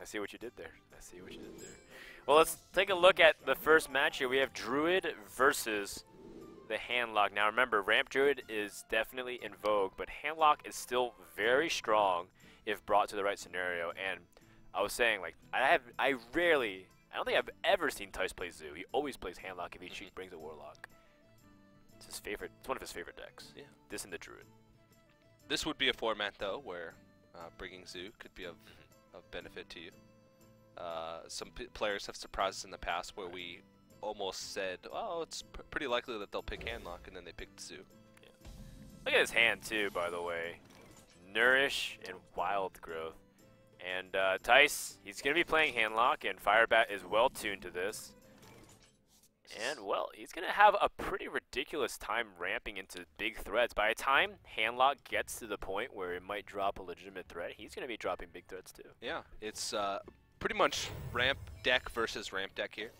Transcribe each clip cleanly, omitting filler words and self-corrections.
I see what you did there. I see what you did there. Well, let's take a look at the first match here. We have Druid versus the Handlock. Now remember, Ramp Druid is definitely in vogue, but Handlock is still very strong if brought to the right scenario. And I was saying, like, I don't think I've ever seen Tice play Zoo. He always plays Handlock if he brings a Warlock. It's his favorite. It's one of his favorite decks. Yeah. This and the Druid. This would be a format though where bringing Zoo could be of benefit to you. Some players have surprised us in the past where we almost said, "Oh, it's pretty likely that they'll pick Handlock," and then they picked Zoo. Yeah. Look at his hand too, by the way. Nourish and Wild Growth. And Tice, he's going to be playing Handlock, and Firebat is well tuned to this. And, well, he's going to have a pretty ridiculous time ramping into big threats. By the time Handlock gets to the point where it might drop a legitimate threat, he's going to be dropping big threats too. Yeah, it's pretty much ramp deck versus ramp deck here.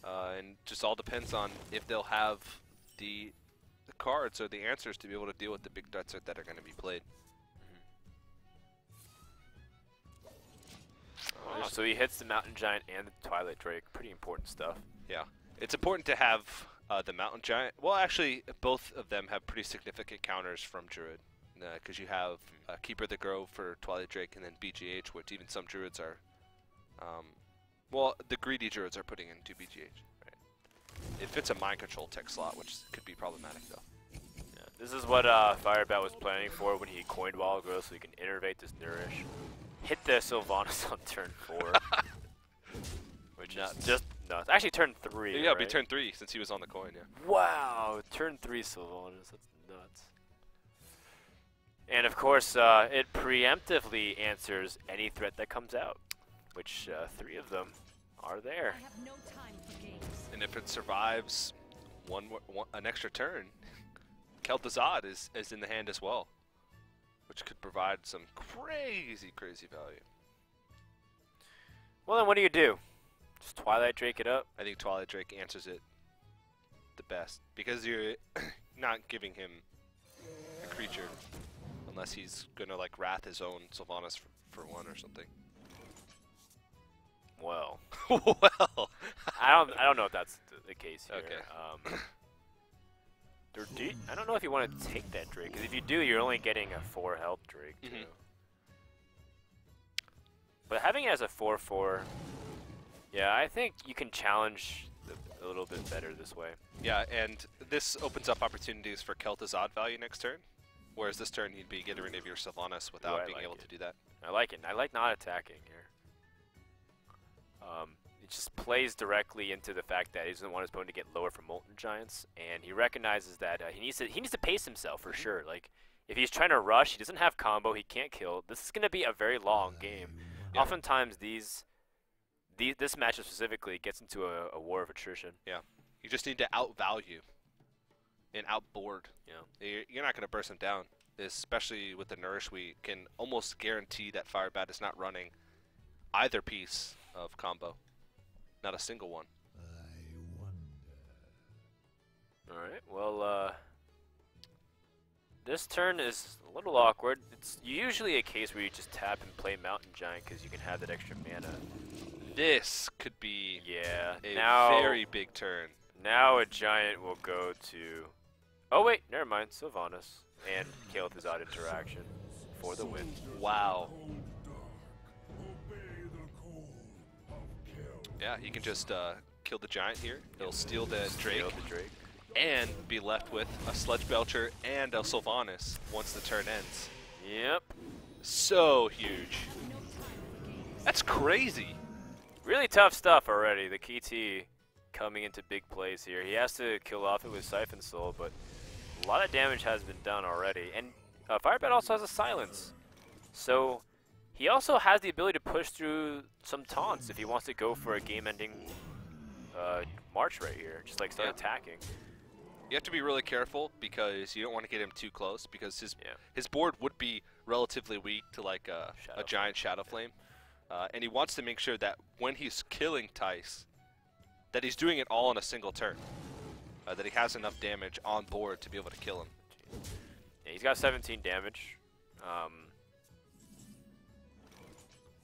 And just all depends on if they'll have the cards or the answers to be able to deal with the big threats that are going to be played. Oh, so he hits the Mountain Giant and the Twilight Drake. Pretty important stuff. Yeah. It's important to have the Mountain Giant. Well, actually, both of them have pretty significant counters from Druid. Because you have Keeper of the Grove for Twilight Drake and then BGH, which even some Druids are... well, the greedy Druids are putting into BGH. Right? If it's a mind control tech slot, which could be problematic, though. Yeah, this is what Firebat was planning for when he coined Wild Growth, so he can innervate this Nourish. Hit the Sylvanas on turn 4. Which is just nuts. Actually, turn 3. Yeah, it'll be turn 3 since he was on the coin, yeah. Wow, turn 3 Sylvanas. That's nuts. And of course, it preemptively answers any threat that comes out, which 3 of them are there. I have no time for games. And if it survives an extra turn, Kel'Thuzad is in the hand as well, which could provide some crazy, crazy value. Well, then what do? Just Twilight Drake it up? I think Twilight Drake answers it the best, because you're not giving him a creature unless he's going to like wrath his own Sylvanas for 1 or something. Well. Well. I don't know if that's the case here. Okay. I don't know if you want to take that Drake, because if you do, you're only getting a 4 health Drake, too. But having it as a 4/4, yeah, I think you can challenge a little bit better this way. Yeah, and this opens up opportunities for Kel'Thuzad value next turn, whereas this turn you'd be getting rid of your Sylvanas without being able to do that. I like it. I like not attacking here. It just plays directly into the fact that he doesn't want his opponent to get lower from Molten Giants, and he recognizes that he needs to pace himself for sure. Like, if he's trying to rush, he doesn't have combo, he can't kill. This is going to be a very long game. Yeah. Oftentimes, this matchup specifically gets into a war of attrition. Yeah, you just need to outvalue and outboard. Yeah, you're not going to burst him down, especially with the Nourish. We can almost guarantee that Firebat is not running either piece of combo. Not a single one. I wonder. Alright, well, this turn is a little awkward. It's usually a case where you just tap and play Mountain Giant because you can have that extra mana. This could be a very big turn. Now a Giant will go to... Oh wait, never mind, Sylvanas and Kel'Thuzad interaction for the win. Wow. Yeah, he can just kill the Giant here. He'll steal the Drake, and be left with a Sludge Belcher and a Sylvanas once the turn ends. Yep. So huge. That's crazy. Really tough stuff already. The KT coming into big plays here. He has to kill off it with Siphon Soul, but a lot of damage has been done already. And Firebat also has a Silence. So he also has the ability to push through some taunts if he wants to go for a game-ending march right here. Just like start attacking. You have to be really careful because you don't want to get him too close because his board would be relatively weak to like a giant Shadow Flame. And he wants to make sure that when he's killing Tice, that he's doing it all in a single turn. That he has enough damage on board to be able to kill him. Yeah, he's got 17 damage.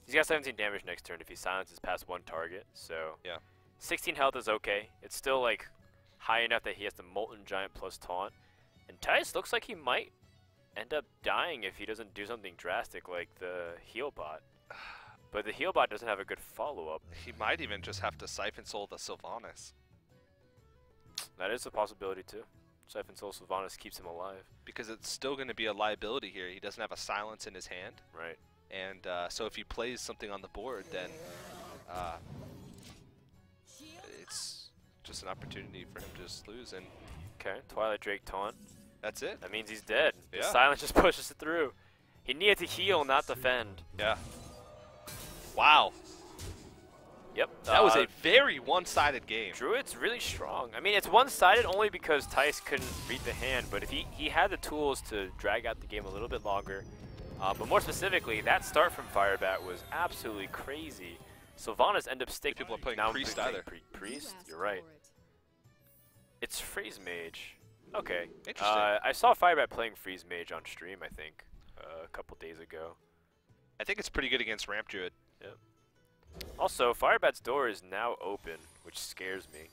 He's got 17 damage next turn if he silences past one target. So Yeah. 16 health is okay. It's still like high enough that he has the Molten Giant plus taunt. And Thijs looks like he might end up dying if he doesn't do something drastic like the heal bot. But the heal bot doesn't have a good follow-up. He might even just have to Siphon Soul the Sylvanas. That is a possibility too. Siphon Soul Sylvanas keeps him alive. Because it's still going to be a liability here. He doesn't have a silence in his hand. Right. And so if he plays something on the board, then it's just an opportunity for him to just lose. And Okay, Twilight Drake taunt. that's it. That means he's dead. The Yeah. silence just pushes it through. He needed to heal, not defend. Yeah. Wow. Yep. That was a very one-sided game. Druid's really strong. I mean, it's one-sided only because Thijs couldn't read the hand, but if he had the tools to drag out the game a little bit longer. But more specifically, that start from Firebat was absolutely crazy. Sylvanas end up sticking. People are playing now Priest playing either. Priest? You're right. It's Freeze Mage. Okay. Interesting. I saw Firebat playing Freeze Mage on stream, I think, a couple days ago. I think it's pretty good against Ramp Druid. Yep. Also, Firebat's door is now open, which scares me.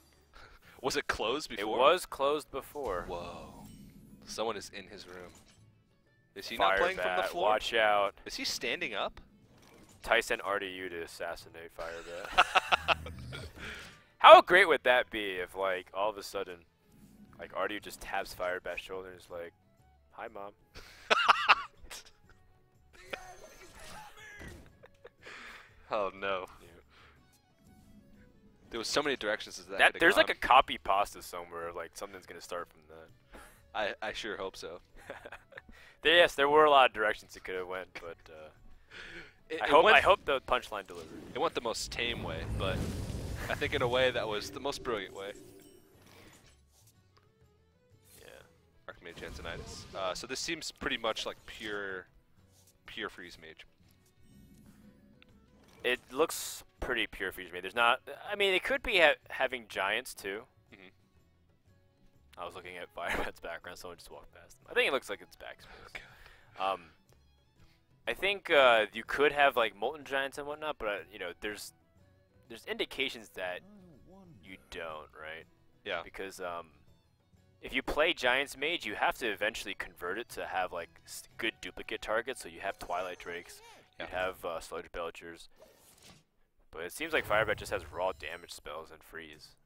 Was it closed before? It was closed before. Whoa. Someone is in his room. Is he not playing from the Firebat, floor? watch out. Is he standing up? Tyson RDU to assassinate Firebat. How great would that be if, like, all of a sudden, like, RDU just taps Firebat's shoulder and is like, "Hi, Mom." Oh no. Yeah. There was so many directions that That could've there's gone. like a copy pasta somewhere, like something's gonna start from that. I sure hope so. Yes, there were a lot of directions it could have went, but I hope the punchline delivered. It went the most tame way, but I think in a way that was the most brilliant way. Yeah. Archmage Antonitis. So this seems pretty much like pure Freeze Mage. It looks pretty pure Freeze Mage. There's not. I mean, it could be having giants too. Mhm. I was looking at Firebat's background. Someone just walked past him. I think it looks like it's backspace. I think you could have like molten giants and whatnot, but you know, there's indications that you don't, right? Yeah. Because if you play Giants Mage, you have to eventually convert it to have like good duplicate targets. So you have Twilight Drakes, you have Sludge Belchers. But it seems like Firebat just has raw damage spells and freeze.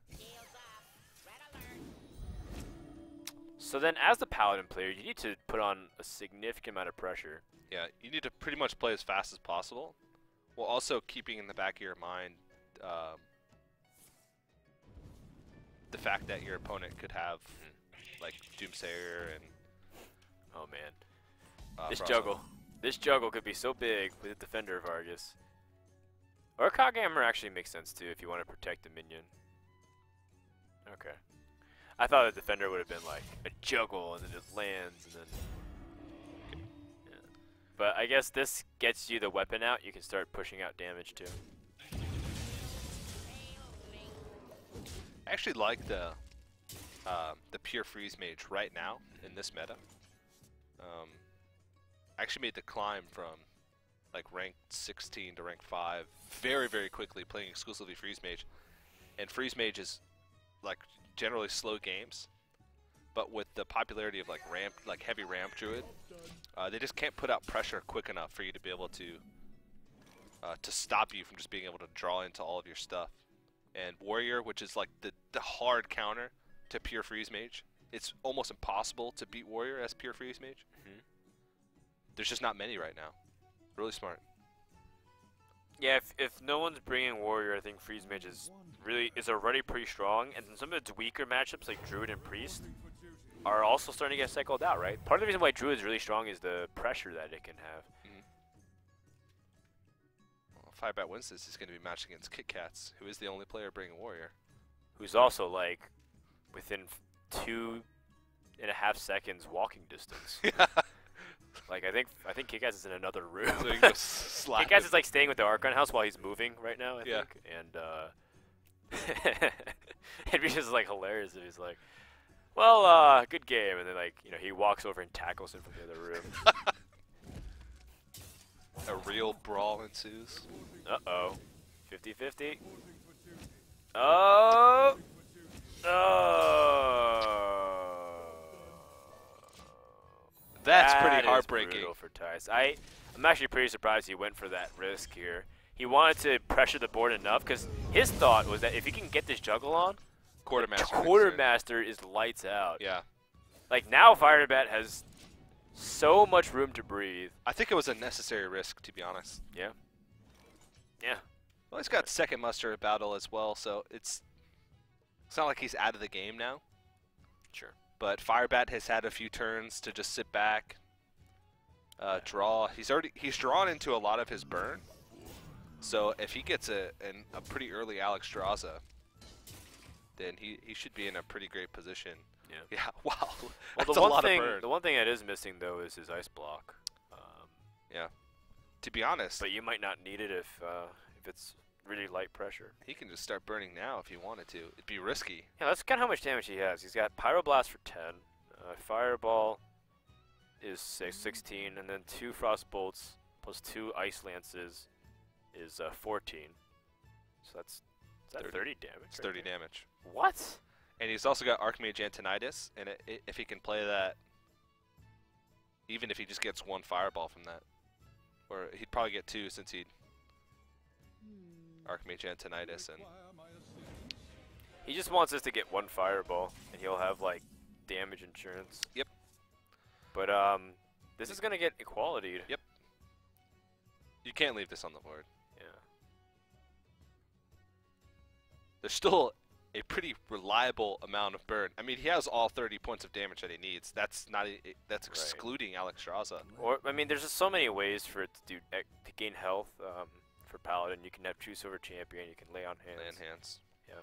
So then as the Paladin player, you need to put on a significant amount of pressure. Yeah, you need to pretty much play as fast as possible, while also keeping in the back of your mind the fact that your opponent could have like Doomsayer and Oh man. Frodan. This juggle could be so big with the Defender of Argus. Or Kaghammer actually makes sense too if you want to protect the minion. Okay. I thought the Defender would have been like a juggle and then it lands and then... Yeah. But I guess this gets you the weapon out, you can start pushing out damage too. I actually like the pure Freeze Mage right now in this meta. I actually made the climb from like rank 16 to rank 5 very, very quickly playing exclusively Freeze Mage. And Freeze Mage is like generally slow games, but with the popularity of like heavy ramp druid, they just can't put out pressure quick enough for you to be able to stop you from just being able to draw into all of your stuff. And Warrior, which is like the hard counter to pure Freeze Mage, it's almost impossible to beat Warrior as pure Freeze Mage. There's just not many right now. Really smart. Yeah, if no one's bringing Warrior, I think Freeze Mage is already pretty strong, and some of its weaker matchups like Druid and Priest are also starting to get cycled out, right? Part of the reason why Druid is really strong is the pressure that it can have. Well, Firebat wins this, he's going to be matched against Kit Kats, who is the only player bringing Warrior. Who's also like within 2.5 seconds walking distance. Like I think Kick-Ass is in another room. So he goes slap Kick-Ass him. is like staying with the Archon house while he's moving right now, I Yeah. think. And it'd be just like hilarious if he's like, well, good game, and then like, you know, he walks over and tackles him from the other room. A real brawl ensues. Uh-oh. 50-50. Oh! Oh! That's pretty That is heartbreaking. brutal for Tice. I'm actually pretty surprised he went for that risk here. He wanted to pressure the board enough because his thought was that if he can get this juggle on, Quartermaster. Quartermaster is lights out. Yeah. Like now Firebat has so much room to breathe. I think it was a necessary risk, to be honest. Yeah. Yeah. Well, he's got second muster battle as well, so it's not like he's out of the game now. Sure. But Firebat has had a few turns to just sit back, draw. He's drawn into a lot of his burn. So if he gets a pretty early Alex Draza, then he should be in a pretty great position. Yeah. Yeah. Wow. Well, That's a lot of burn. the one thing that is missing though is his ice block. Yeah. To be honest, But you might not need it if it's really light pressure. he can just start burning now if he wanted to. It'd be risky. Yeah, let's count how much damage he has. He's got Pyroblast for 10, Fireball is 16, and then 2 Frost Bolts plus 2 Ice Lances is 14. So that's 30 damage. It's right 30 there. damage. What? And he's also got Archmage Antonidas, and if he can play that, even if he just gets 1 Fireball from that, or he'd probably get 2 since he'd Archmage Antonidas, and He just wants us to get 1 Fireball, and he'll have like damage insurance. Yep. But this is gonna get equality. Yep. You can't leave this on the board. Yeah. There's still a pretty reliable amount of burn. I mean, he has all 30 points of damage that he needs. That's not that's excluding Alex Draza. Or I mean, there's just so many ways for it to to gain health. For Paladin, you can have True Silver Champion. You can lay on hands. Land hands. Yeah.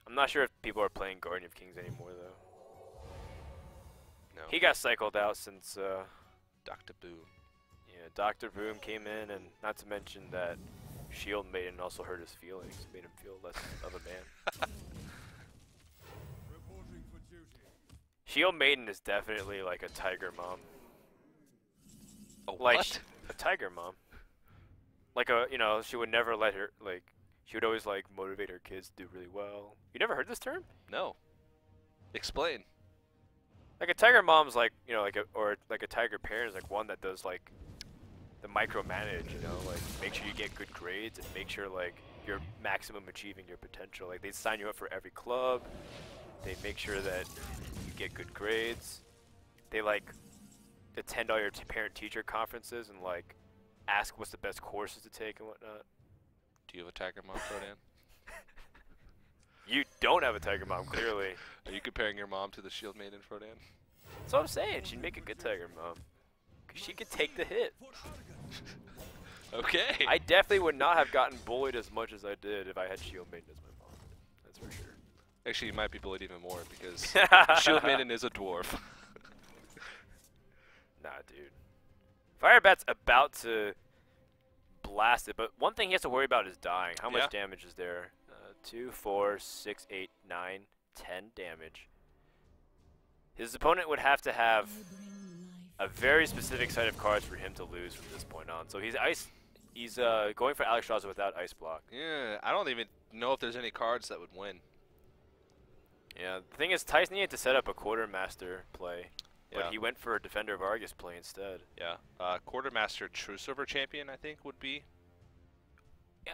I'm not sure if people are playing Guardian of Kings anymore though. No. He got cycled out since Dr. Boom. yeah, Dr. Boom came in, and not to mention that Shield Maiden also hurt his feelings, made him feel less of a man. Shield Maiden is definitely like a tiger mom. A Like what? a tiger mom. Like she would never let her she would always like motivate her kids to do really well. You never heard this term? No. Explain. Like a tiger mom's like, like a tiger parent is like one that does like the micromanage, like make sure you get good grades and make sure like you're maximum achieving your potential. Like they sign you up for every club. They make sure that you get good grades. They like attend all your parent-teacher conferences and like ask what's the best courses to take and whatnot. Do you have a tiger mom, Frodan? You don't have a tiger mom, clearly. Are you comparing your mom to the Shield Maiden, Frodan? That's what I'm saying. She'd make a good tiger mom. 'Cause she could take the hit. Okay. I definitely would not have gotten bullied as much as I did if I had Shield Maiden as my mom. That's for sure. Actually, you might be bullied even more because Shield Maiden is a dwarf. Nah, dude. Firebat's about to blast it, but one thing he has to worry about is dying. How much damage is there? 2, 4, 6, 8, 9, 10 damage. His opponent would have to have a very specific set of cards for him to lose from this point on. So he's going for Alex Draza without Ice Block. Yeah, I don't even know if there's any cards that would win. Yeah, the thing is, Tyson needed to set up a Quartermaster play, but Yeah. he went for a Defender of Argus play instead. Yeah. Quartermaster True Silver Champion, I think, would be.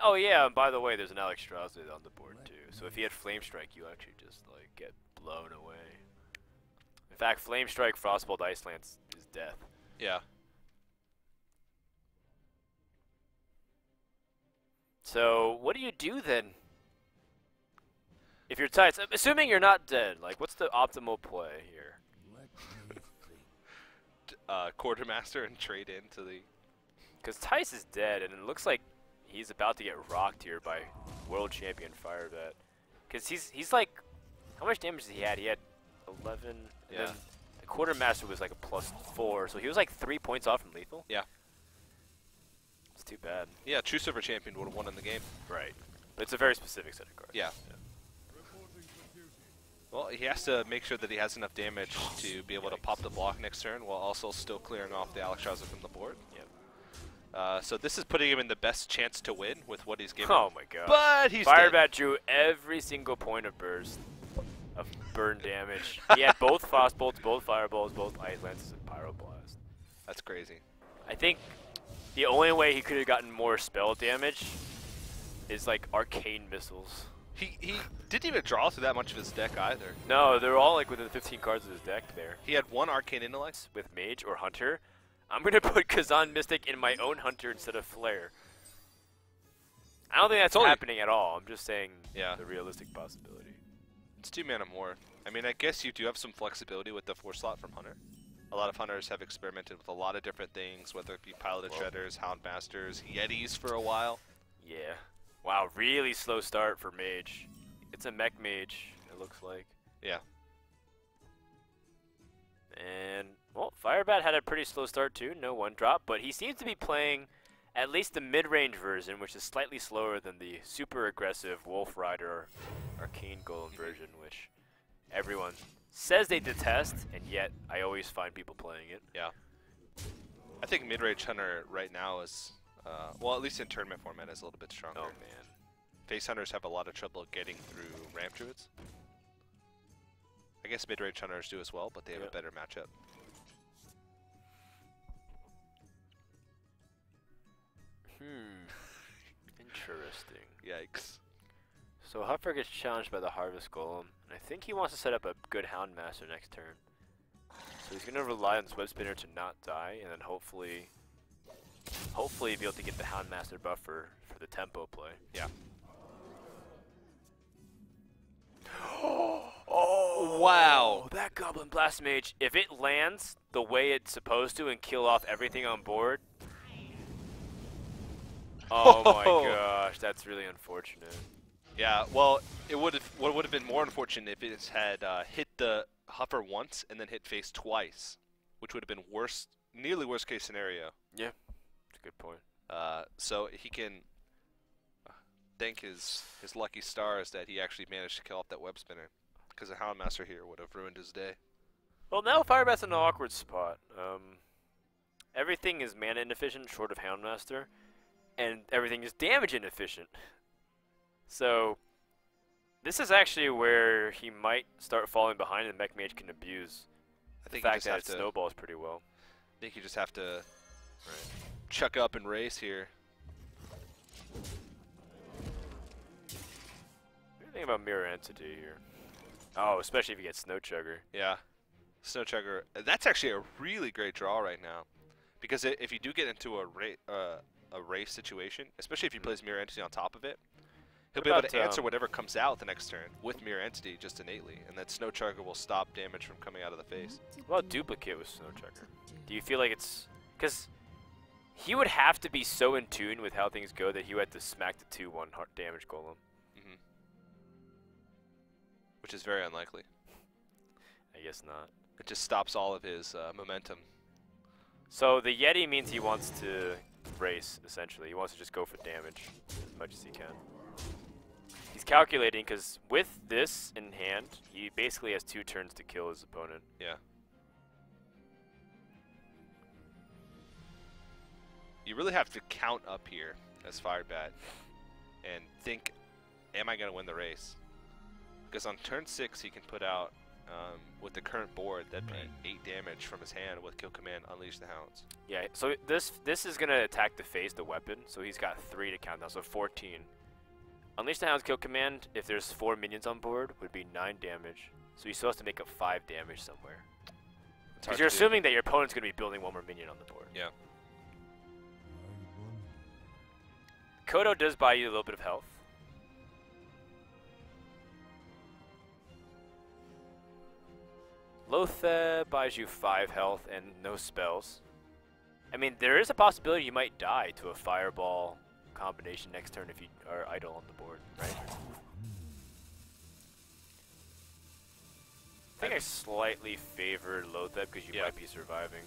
Oh yeah, and by the way, there's an Alex Draza on the board too. So if he had Flame Strike, you actually just like get blown away. In fact, Flame Strike, Frostbolt, Ice Lance is death. Yeah. So what do you do then? If you're tight, assuming you're not dead, like what's the optimal play here? Quartermaster and trade into the. Because Tice is dead, and it looks like he's about to get rocked here by World Champion Firebat. Because he's like, how much damage did he had? He had 11. Yeah. And then the Quartermaster was like a +4, so he was like 3 points off from lethal. Yeah. It's too bad. Yeah, True Silver Champion would have won in the game. Right. But it's a very specific set of cards. Yeah. Well, he has to make sure that he has enough damage to be able to pop the block next turn while also still clearing off the Alex Draza from the board. Yep. So this is putting him in the best chance to win with what he's given. Oh my god. But he's Firebat dead. drew every single point of burst of burn damage. He had both Frost Bolts, both Fireballs, both Ice Lances, and Pyroblast. That's crazy. I think the only way he could have gotten more spell damage is like Arcane Missiles. He didn't even draw through that much of his deck either. No, they're all like within 15 cards of his deck there. He had one Arcane Intellect. With Mage or Hunter, I'm going to put Kazan Mystic in my own Hunter instead of Flare. I don't think that's happening at all. I'm just saying the realistic possibility. It's 2 mana more. I mean, I guess you do have some flexibility with the 4 slot from Hunter. A lot of Hunters have experimented with a lot of different things, whether it be Piloted Shredders, Houndmasters, Yetis for a while. Yeah. Wow, really slow start for Mage. It's a mech Mage, it looks like. Yeah. And, well, Firebat had a pretty slow start too, no 1-drop, but he seems to be playing at least the mid-range version, which is slightly slower than the super aggressive Wolf Rider Arcane Golem version, which everyone says they detest, and yet I always find people playing it. Yeah. I think mid-range Hunter right now is, well, at least in tournament format, is a little bit stronger. Oh, man. Face Hunters have a lot of trouble getting through Ramp Druids. I guess mid-range Hunters do as well, but they have a better matchup. Interesting. Yikes. So Huffer gets challenged by the Harvest Golem, and I think he wants to set up a good Houndmaster next turn. So he's going to rely on his Web Spinner to not die, and then hopefully be able to get the Houndmaster buffer for the tempo play. Yeah. Oh, wow. That Goblin Blast Mage, if it lands the way it's supposed to and kill off everything on board. Oh my gosh, that's really unfortunate. Yeah, well, what would have been more unfortunate if it had hit the Huffer once and then hit face twice, which would have been worse, nearly worst case scenario. Yeah, that's a good point. So he can thank his lucky stars that he actually managed to kill off that Web Spinner, because a Houndmaster here would have ruined his day. Well, now Firebat's in an awkward spot. Everything is mana inefficient short of Houndmaster, and everything is damage inefficient. So this is actually where he might start falling behind, and Mech Mage can abuse the fact that it snowballs pretty well. I think you just have to chuck up and race here. What do you think about Mirror Entity here? Oh, especially if you get Snow Chugger. Yeah, Snow Chugger. That's actually a really great draw right now, because if you do get into a race situation, especially if he plays Mirror Entity on top of it, he'll be able to answer whatever comes out the next turn with Mirror Entity just innately, and that Snow Chugger will stop damage from coming out of the face. What about Duplicate with Snow Chugger? Do you feel like it's... Because he would have to be so in tune with how things go that he would have to smack the 2-1 heart damage golem. Which is very unlikely. I guess not. It just stops all of his momentum. So the Yeti means he wants to race, essentially. He wants to just go for damage as much as he can. He's calculating, because with this in hand, he basically has 2 turns to kill his opponent. Yeah. You really have to count up here as Firebat and think, am I going to win the race? Because on turn 6, he can put out, with the current board, that'd be 8 damage from his hand with Kill Command, Unleash the Hounds. Yeah, so this is going to attack the face, the weapon, so he's got 3 to count down, so 14. Unleash the Hounds Kill Command, if there's 4 minions on board, would be 9 damage. So he's supposed to make up 5 damage somewhere. Because you're assuming that your opponent's going to be building 1 more minion on the board. Yeah. Kodo does buy you a little bit of health. Lothar buys you 5 health and no spells. I mean, there is a possibility you might die to a Fireball combination next turn if you are idle on the board, right? I think I slightly favor Lothar because you might be surviving.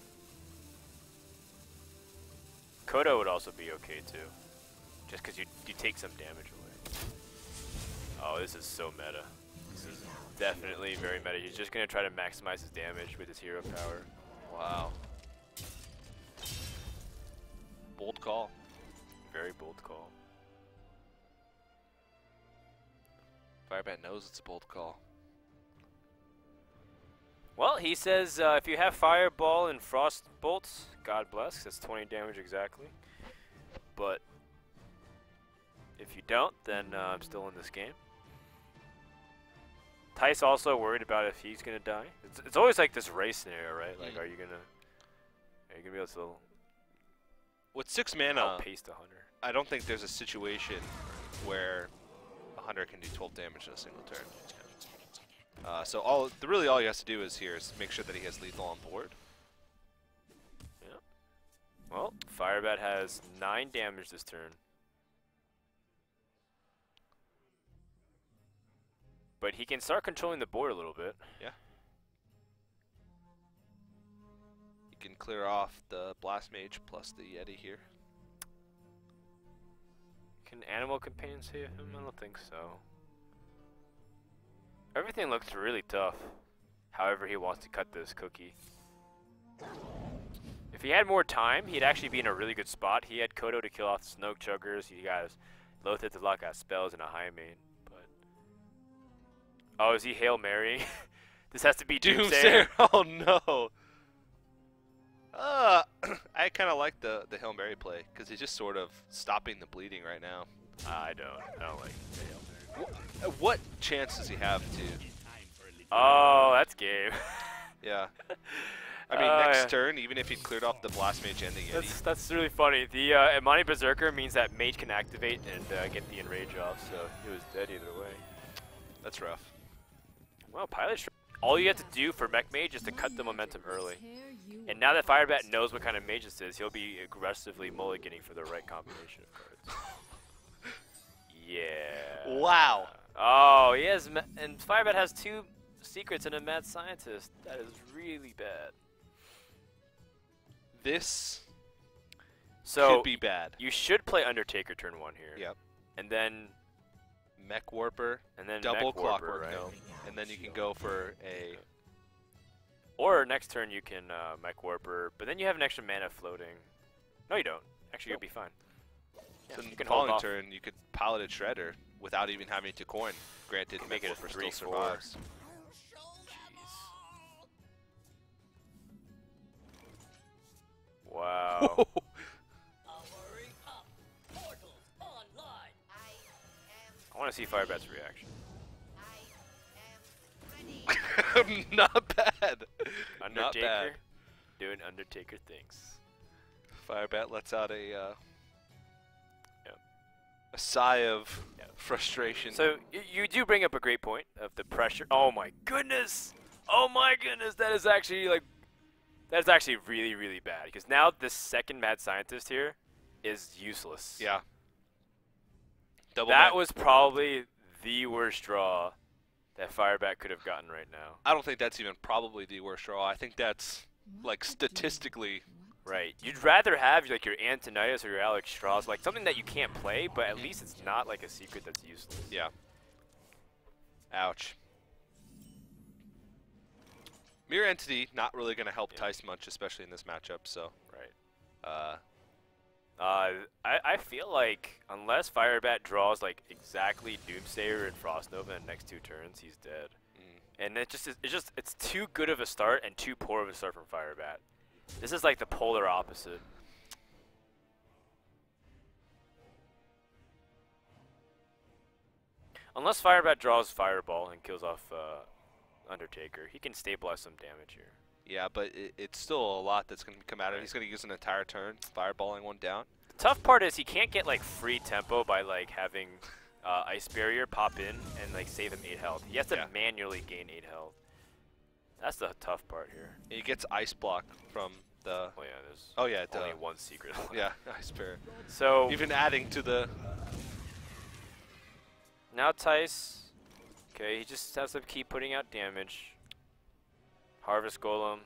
Kodo would also be okay too, just because you take some damage away. Oh, this is so meta. This is definitely very meta. He's just going to try to maximize his damage with his hero power. Wow. Bold call. Very bold call. Firebat knows it's a bold call. Well, he says if you have Fireball and Frost Bolts, God bless, that's 20 damage exactly. But if you don't, then I'm still in this game. Tice also worried about if he's gonna die. It's always like this race scenario, right? Like, are you gonna be able to With 6 mana, outpace the hunter? I don't think there's a situation where a hunter can do 12 damage in a single turn. So really all he has to do is make sure that he has lethal on board. Yeah. Well, Firebat has 9 damage this turn. But he can start controlling the board a little bit. Yeah. You can clear off the Blast Mage plus the Yeti here. Can Animal Companion save him? I don't think so. Everything looks really tough. However he wants to cut this cookie. If he had more time, he'd actually be in a really good spot. He had Kodo to kill off the Snoke Chuggers. He got Lothar to lock out spells and a high main. But oh, is he Hail Mary? This has to be Doomsayer. Oh no. I kind of like the Hail Mary play because he's just sort of stopping the bleeding right now. I don't like the Hail Mary. What chance does he have to? Oh, that's game. Yeah. I mean, next turn, even if he'd cleared off the Blast Mage and the Yeti. That's really funny. The Imani Berserker means that Mage can activate and get the Enrage off, so he was dead either way. That's rough. Well, Pilot all you have to do for Mech Mage is to cut the momentum early. And now that Firebat knows what kind of mage this is, he'll be aggressively mulliganing for the right combination of cards. Yeah. Wow. Oh, he has, and Firebat has 2 secrets and a Mad Scientist. That is really bad. This could be bad. You should play Undertaker turn 1 here. Yep. And then Mech Warper, and then double Mech Clockwork Warper, right? Gnome, and then you can go for a... Or next turn you can Mech Warper, but then you have an extra mana floating. No, you don't. Actually, you'll be fine. Yeah, So you in the can hold following off. turn, you could Piloted Shredder without even having to coin. Granted, Make it a Mech Warper 3/4. still survives. Wow. I want to see Firebat's reaction. Not bad. Undertaker Not bad. doing Undertaker things. Firebat lets out a sigh of frustration. So you do bring up a great point of the pressure. Oh my goodness! Oh my goodness! That is actually really, really bad because now this second Mad Scientist here is useless. Yeah. That was probably the worst draw that Firebat could have gotten right now. I don't think that's even probably the worst draw. I think that's like statistically. Right. You'd rather have like your Antonidas or your Alex Strauss, like something that you can't play, but at least it's not like a secret that's useless. Yeah. Ouch. Mirror Entity not really going to help Tice much, especially in this matchup. So. Right. I feel like unless Firebat draws like exactly Doomsayer and Frostnova in the next 2 turns, he's dead. And it's too good of a start and too poor of a start from Firebat. This is like the polar opposite. Unless Firebat draws Fireball and kills off Undertaker, he can stabilize some damage here. Yeah, but it's still a lot that's going to come out of it. He's going to use an entire turn, fireballing one down. The tough part is he can't get like free tempo by like having Ice Barrier pop in and like save him 8 health. He has to manually gain 8 health. That's the tough part here. He gets Ice Block from the... Oh yeah, there's only one secret. Yeah, Ice Barrier. So even adding to the... Now Tice, okay, he just has to keep putting out damage. Harvest Golem.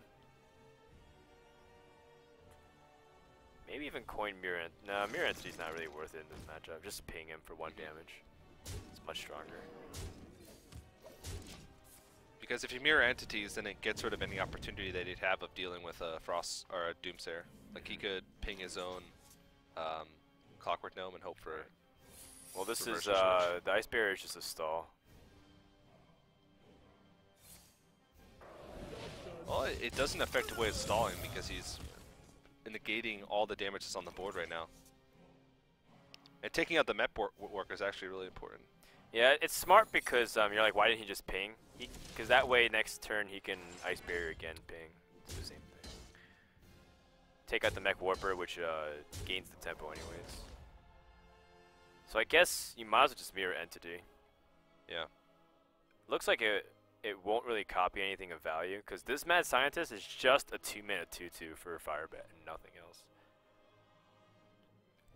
Maybe even coin Mirror Entity. No, Mirror Entity's not really worth it in this matchup. Just ping him for 1 damage. It's much stronger. Because if you mirror entities, then it gets rid of any opportunity that he'd have of dealing with a Frost or a Doomsayer. Like he could ping his own Clockwork Gnome and hope for. Well, this reverse is switch. the Ice Barrier is just a stall. Well, it doesn't affect the way it's stalling because he's negating all the damage that's on the board right now. And taking out the Met work is actually really important. Yeah, it's smart because you're like, why didn't he just ping? Because that way next turn he can Ice Barrier again, ping. It's the same thing. Take out the Mech Warper, which gains the tempo anyways. So I guess you might as well just mirror Entity. Yeah. Looks like it won't really copy anything of value, because this Mad Scientist is just a 2-mana 2/2 for Firebat and nothing else.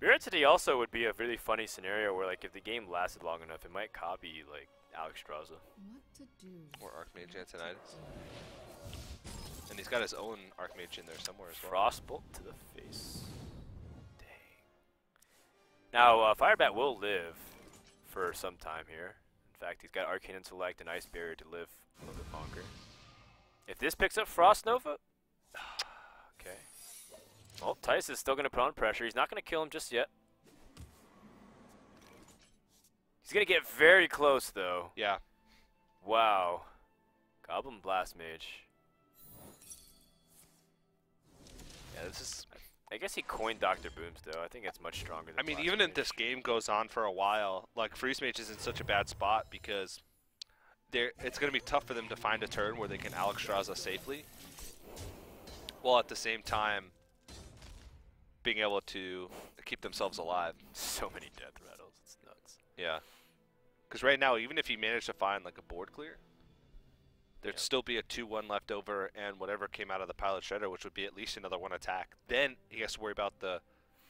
Mirror Entity also would be a really funny scenario where, like, if the game lasted long enough, it might copy, like, Alex Straza. What to do? Or Archmage Antonitis. And he's got his own Archmage in there somewhere as well. Frostbolt to the face. Dang. Now, Firebat will live for some time here. In fact, he's got Arcane Intellect and Ice Barrier to live a little bit longer. If this picks up Frost Nova, okay. Well, Tice is still going to put on pressure. He's not going to kill him just yet. He's going to get very close, though. Yeah. Wow. Goblin Blast Mage. Yeah, this is... I guess he coined Dr. Booms, though. I think it's much stronger than I mean, Blast even Mage. if this game goes on for a while, like, Freeze Mage is in such a bad spot because it's going to be tough for them to find a turn where they can Alex Straza safely, while at the same time being able to keep themselves alive. So many death rattles. It's nuts. Yeah. Because right now, even if you manage to find, like, a board clear, there'd still be a 2-1 left over and whatever came out of the Pilot Shredder, which would be at least another 1 attack. Then he has to worry about the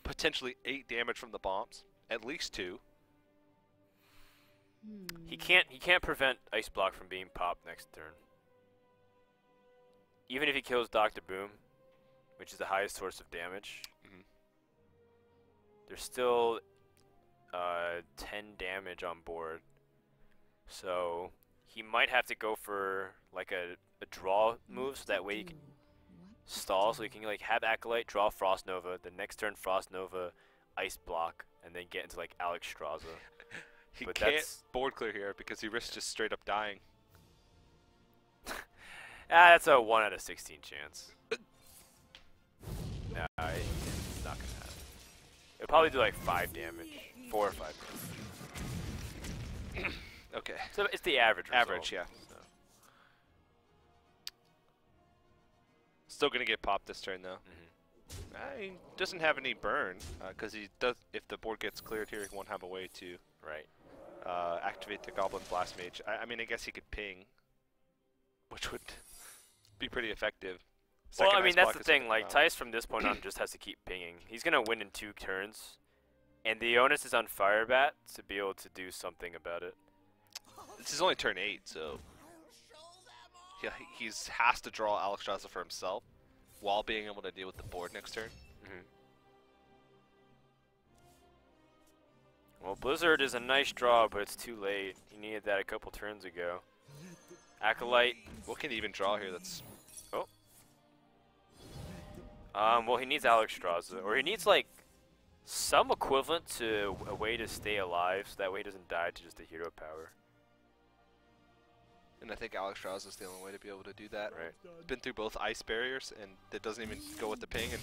potentially 8 damage from the bombs, at least 2. He can't prevent Ice Block from being popped next turn. Even if he kills Dr. Boom, which is the highest source of damage, there's still 10 damage on board. So he might have to go for like a draw move, so that way he can stall, so he can like have Acolyte, draw Frost Nova, the next turn Frost Nova, Ice Block, and then get into like Alex Straza. He But can't that's- board clear here because he risks just straight up dying. That's a 1 out of 16 chance. Nah, he's not gonna have it. It'll probably do like 5 damage, 4 or 5 damage. Okay. So it's the average result. Average, yeah. So. Still gonna get popped this turn though. He doesn't have any burn because he does. If the board gets cleared here, he won't have a way to Right. activate the Goblin Blast Mage. I mean, I guess he could ping, which would be pretty effective. Well, I Second mean, Ice that's Block the is thing. second Like, round. Tice from this point on just has to keep pinging. He's going to win in 2 turns. And the onus is on Firebat to be able to do something about it. This is only turn 8, so he has to draw Alex Straza for himself while being able to deal with the board next turn. Well, Blizzard is a nice draw, but it's too late. He needed that a couple turns ago. Acolyte. What can he even draw here? That's Well, he needs Alex Straza, or he needs like some equivalent to a way to stay alive, so that way he doesn't die to just a hero power. and I think Alex Straza is the only way to be able to do that. Right. Been through both ice barriers, and it doesn't even go with the ping, and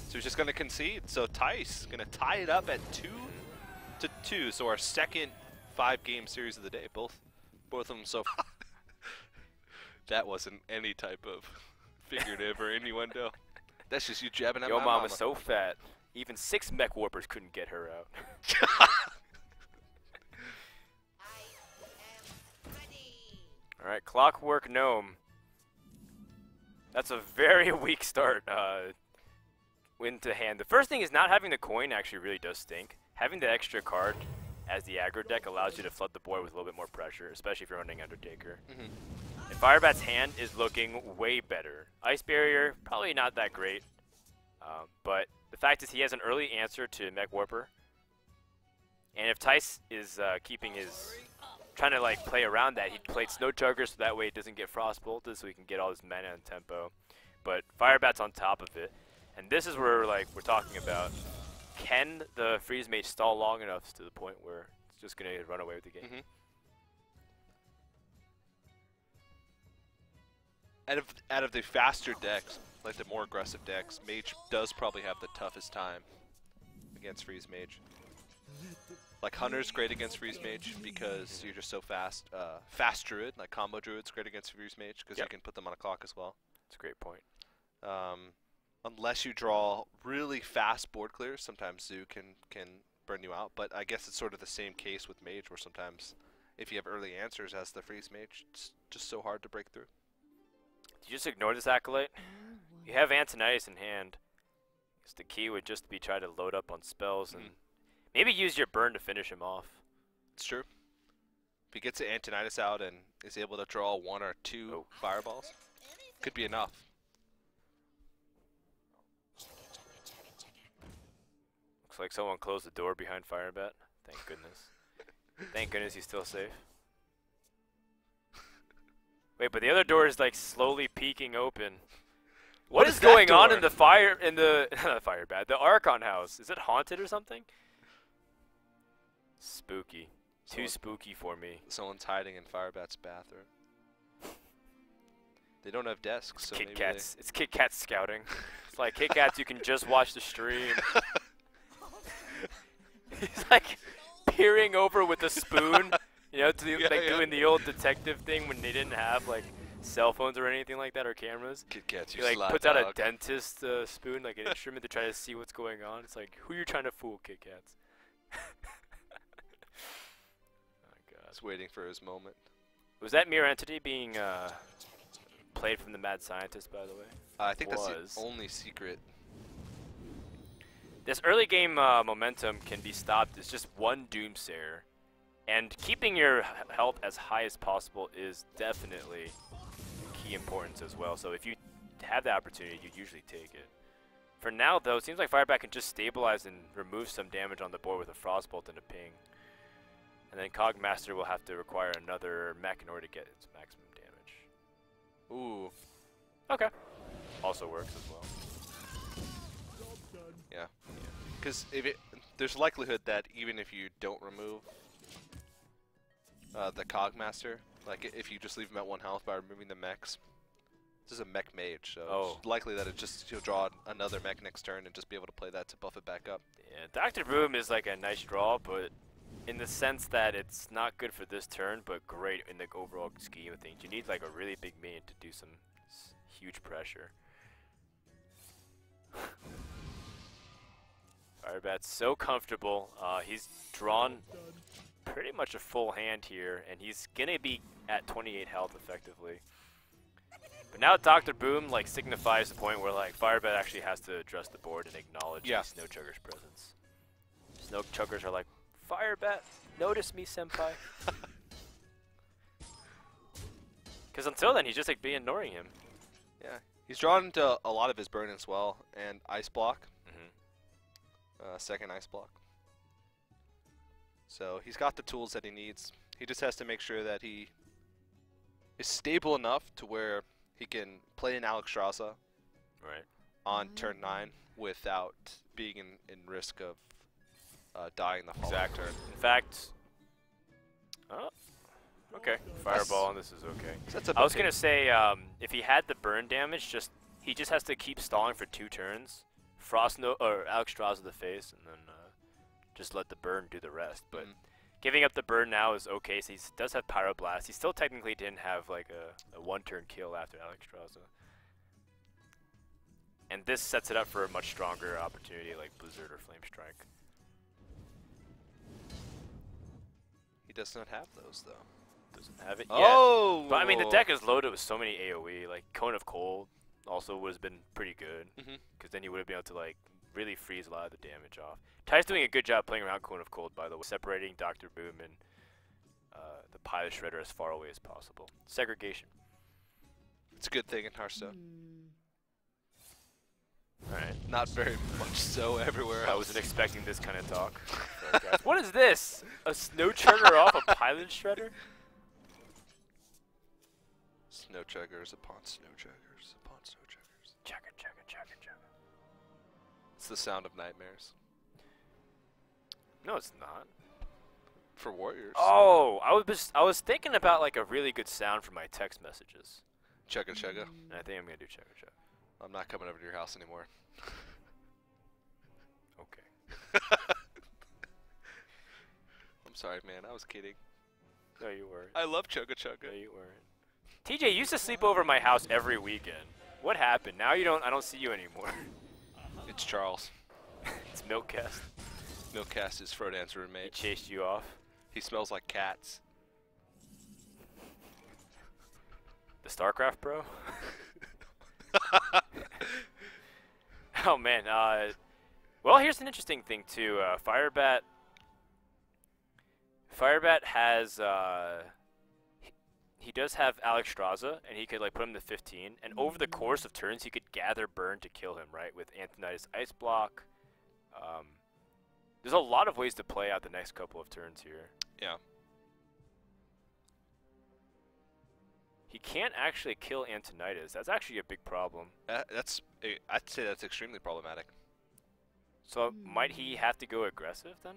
so he's just going to concede. So Tice going to tie it up at 2-2. So our second 5-game series of the day. Both of them so far. That wasn't any type of figurative or innuendo. That's just you jabbing at Yo, my mom mama. is so fat. Even 6 mech warpers couldn't get her out. Alright, Clockwork Gnome. That's a very weak start into hand. The first thing is not having the coin actually really does stink. Having the extra card as the aggro deck allows you to flood the board with a little bit more pressure, especially if you're running Undertaker. And Firebat's hand is looking way better. Ice Barrier, probably not that great. But the fact is he has an early answer to Mech Warper. And if Tice is trying to like play around that, he played Snow Chugger so that way it doesn't get Frost Bolted, so he can get all his mana and tempo. But Firebat's on top of it. And this is where like we're talking about, can the freeze mage stall long enough to the point where it's just gonna run away with the game? Mm-hmm. Out of the faster decks, like the more aggressive decks, Mage does probably have the toughest time against Freeze Mage. Like Hunter's great against Freeze Mage because you're just so fast. Fast Druid, like Combo Druid's great against Freeze Mage because you can put them on a clock as well. That's a great point. Unless you draw really fast board clears, sometimes Zoo can burn you out. But I guess it's sort of the same case with Mage, where sometimes if you have early answers as the Freeze Mage, it's just so hard to break through. Do you just ignore this Acolyte? You have Antonitis in hand. Because the key would just be try to load up on spells and maybe use your burn to finish him off. It's true. If he gets the Antonitis out and is able to draw 1 or 2 fireballs, could be enough. Looks like someone closed the door behind Firebat. Thank goodness. Thank goodness he's still safe. Wait, but the other door is like slowly peeking open. What is going on in the Firebat, the Archon house? Is it haunted or something? Spooky. Too spooky for me. Someone's hiding in Firebat's bathroom. They don't have desks, so Kit Kats. It's Kit Kat scouting. It's like Kit Kats, you can just watch the stream. He's like peering over with a spoon, you know, doing the old detective thing when they didn't have like cell phones or anything like that or cameras. Kit Kats, he like puts out a dentist spoon, like an instrument to try to see what's going on. It's like, who you trying to fool, Kit Kats? Oh God. He's waiting for his moment. Was that Mirror Entity being played from the Mad Scientist, by the way? I think that's the only secret. This early game momentum can be stopped. It's just one Doomsayer. And keeping your health as high as possible is definitely key importance as well. So if you have the opportunity, you usually take it. For now, though, it seems like Firebat can just stabilize and remove some damage on the board with a Frostbolt and a ping. And then Cogmaster will have to require another mech in order to get its maximum damage. Ooh. Okay. Also works as well. Yeah. Because there's likelihood that even if you don't remove the Cogmaster, like if you just leave him at 1 health by removing the mechs, this is a mech mage, so it's likely that you'll draw another mech next turn and just be able to play that to buff it back up. Yeah, Dr. Boom is like a nice draw, but in the sense that it's not good for this turn, but great in the overall scheme of things. You need like a really big minion to do some huge pressure. Firebat's so comfortable. He's drawn pretty much a full hand here, and he's gonna be at 28 health effectively. But now Dr. Boom like signifies the point where like Firebat actually has to address the board and acknowledge Snow Chugger's presence. Snow Chuggers are like, Firebat, notice me, senpai. Because until then, he's just like ignoring him. Yeah, he's drawn into a lot of his burn as well, and Ice Block. Second Ice Block. So he's got the tools that he needs. He just has to make sure that he is stable enough to where he can play an Alexstrasza on turn 9 without being in risk of dying the following turn. In fact, okay, Fireball, and this is okay. I was gonna say, if he had the burn damage, he just has to keep stalling for 2 turns. or Alexstrasza to the face, and then just let the burn do the rest. But giving up the burn now is okay. So he does have Pyroblast. He still technically didn't have like a 1-turn kill after Alexstrasza. And this sets it up for a much stronger opportunity like Blizzard or Flame Strike. He does not have those though. Doesn't have it yet. Oh! But I mean, the deck is loaded with so many AoE. Like Cone of Cold also would have been pretty good, because then you would have been able to like really freeze a lot of the damage off. Ty's doing a good job playing around Cone of Cold, by the way, separating Dr. Boom and the Pilot Shredder as far away as possible. Segregation. It's a good thing in Hearthstone. Alright. Not very much so everywhere else. I wasn't expecting this kind of talk. Sorry, guys. What is this? A Snow Chugger off a Pilot Shredder? Snow Chuggers upon Snow Chuggers upon Snow Chuggers. Chugger, chugger, chugger, chugger. It's the sound of nightmares. No, it's not. For Warriors. Oh, I was thinking about like a really good sound for my text messages. Chugga chugga. And I think I'm gonna do chugga chugga. I'm not coming over to your house anymore. Okay. I'm sorry, man. I was kidding. No, you weren't. I love chugga chugga. No, you weren't. TJ used to sleep over at my house every weekend. What happened? Now you don't. I don't see you anymore. It's Charles. It's Milkcast. Milkcast is Frodan's He roommate. chased you off. He smells like cats. The StarCraft bro. Oh man. Well, here's an interesting thing too. Firebat has he does have Alex Straza, and he could like put him to 15. And over the course of turns, he could gather burn to kill him, right? With Antonidas Ice Block. There's a lot of ways to play out the next couple of turns here. Yeah. He can't actually kill Antonidas. That's actually a big problem. I'd say that's extremely problematic. So might he have to go aggressive then?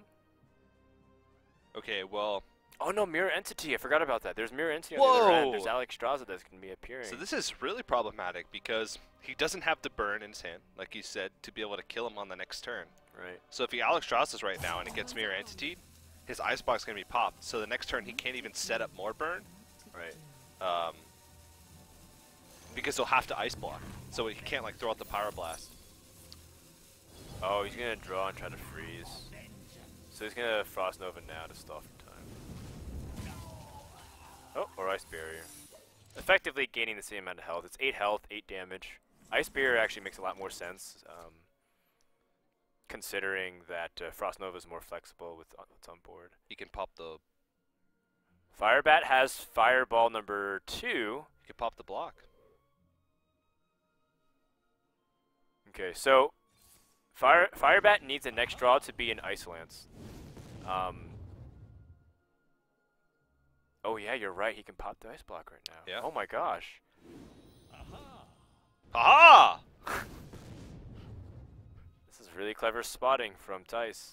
Okay, well. Oh no, Mirror Entity. I forgot about that. There's Mirror Entity on the other end. Whoa! There's Alex Straza that's going to be appearing. So this is really problematic because he doesn't have the burn in his hand, like you said, to be able to kill him on the next turn. Right. So if he Alex Strasses right now and it gets Mirror Entity, his Icebox is going to be popped. So the next turn he can't even set up more burn. Right. Because he'll have to Ice Block. So he can't like throw out the Pyroblast. Oh, he's going to draw and try to freeze. So he's going to Frost Nova now to stall for time. Oh, or Ice Barrier. Effectively gaining the same amount of health. It's 8 health, 8 damage. Ice Barrier actually makes a lot more sense, considering that Frost Nova is more flexible with what's on board. He can pop the. Firebat has Fireball number 2. He can pop the block. Okay, so Firebat needs the next draw to be an Ice Lance. Oh yeah, you're right. He can pop the Ice Block right now. Yeah. Oh my gosh. Aha! This is really clever spotting from Thijs.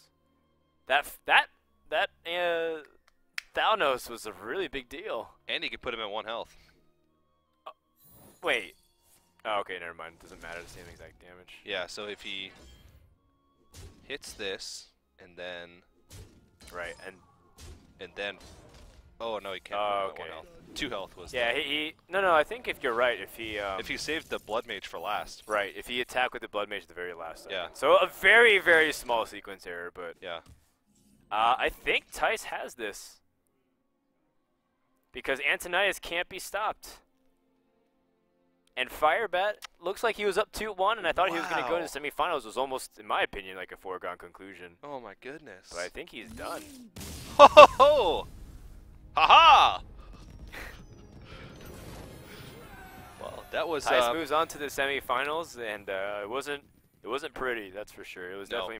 That Thalnos was a really big deal. And he can put him at 1 health. Wait. Oh, okay, never mind. Doesn't matter. The same exact damage. Yeah, so if he hits this and then Right, and then oh no, he can't Oh, put him at 1 okay. health. 2 health was yeah, the, no, I think if you're right, if he saved the Blood Mage for last. right, if he attacked with the Blood Mage at the very last second. Yeah. So a very, very small sequence error, but Yeah. I think Thijs has this. Because Antonidas can't be stopped. And Firebat looks like he was up 2-1, and I thought he was going to go to the semifinals. It was almost, in my opinion, like a foregone conclusion. Oh my goodness. But I think he's done. Ho ho ho! Ha ha! Well, that was Thijs moves on to the semifinals, and it wasn't pretty, that's for sure. It was No. definitely